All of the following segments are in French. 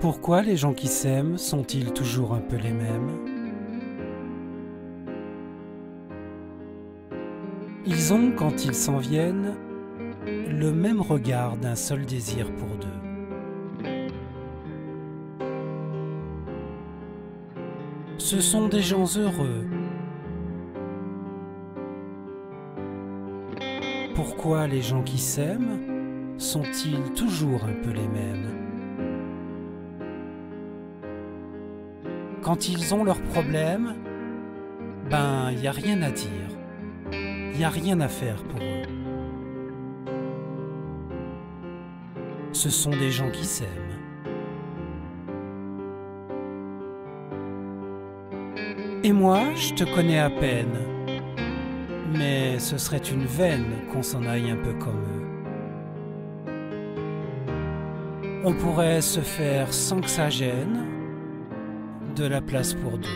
Pourquoi les gens qui s'aiment sont-ils toujours un peu les mêmes? Ils ont, quand ils s'en viennent, le même regard d'un seul désir pour deux. Ce sont des gens heureux. Pourquoi les gens qui s'aiment sont-ils toujours un peu les mêmes? Quand ils ont leurs problèmes, y a rien à dire, y a rien à faire pour eux. Ce sont des gens qui s'aiment. Et moi, je te connais à peine, mais ce serait une veine qu'on s'en aille un peu comme eux. On pourrait se faire sans que ça gêne, de la place pour deux.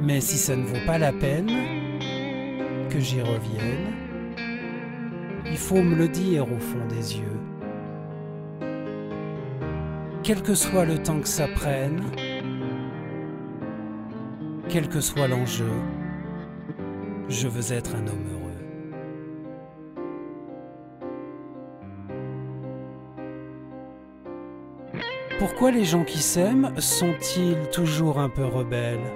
Mais si ça ne vaut pas la peine que j'y revienne, il faut me le dire au fond des yeux. Quel que soit le temps que ça prenne, quel que soit l'enjeu, je veux être un homme heureux. Pourquoi les gens qui s'aiment sont-ils toujours un peu rebelles?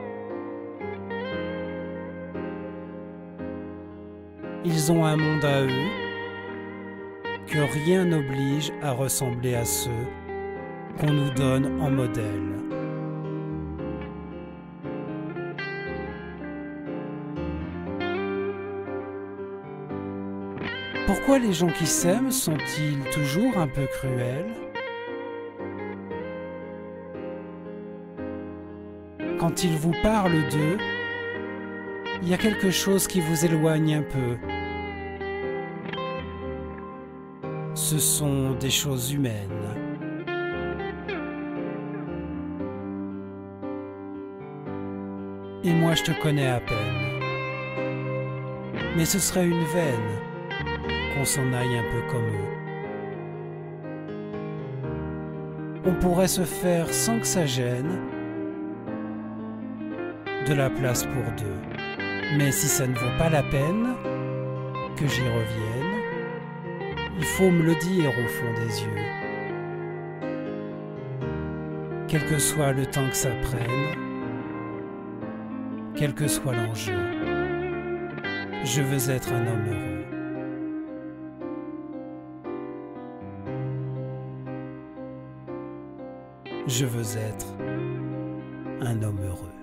Ils ont un monde à eux que rien n'oblige à ressembler à ceux qu'on nous donne en modèle. Pourquoi les gens qui s'aiment sont-ils toujours un peu cruels? Quand ils vous parlent d'eux, il y a quelque chose qui vous éloigne un peu. Ce sont des choses humaines. Et moi, je te connais à peine. Mais ce serait une veine qu'on s'en aille un peu comme eux. On pourrait se faire sans que ça gêne, de la place pour deux. Mais si ça ne vaut pas la peine que j'y revienne, il faut me le dire au fond des yeux. Quel que soit le temps que ça prenne, quel que soit l'enjeu, je veux être un homme heureux. Je veux être un homme heureux.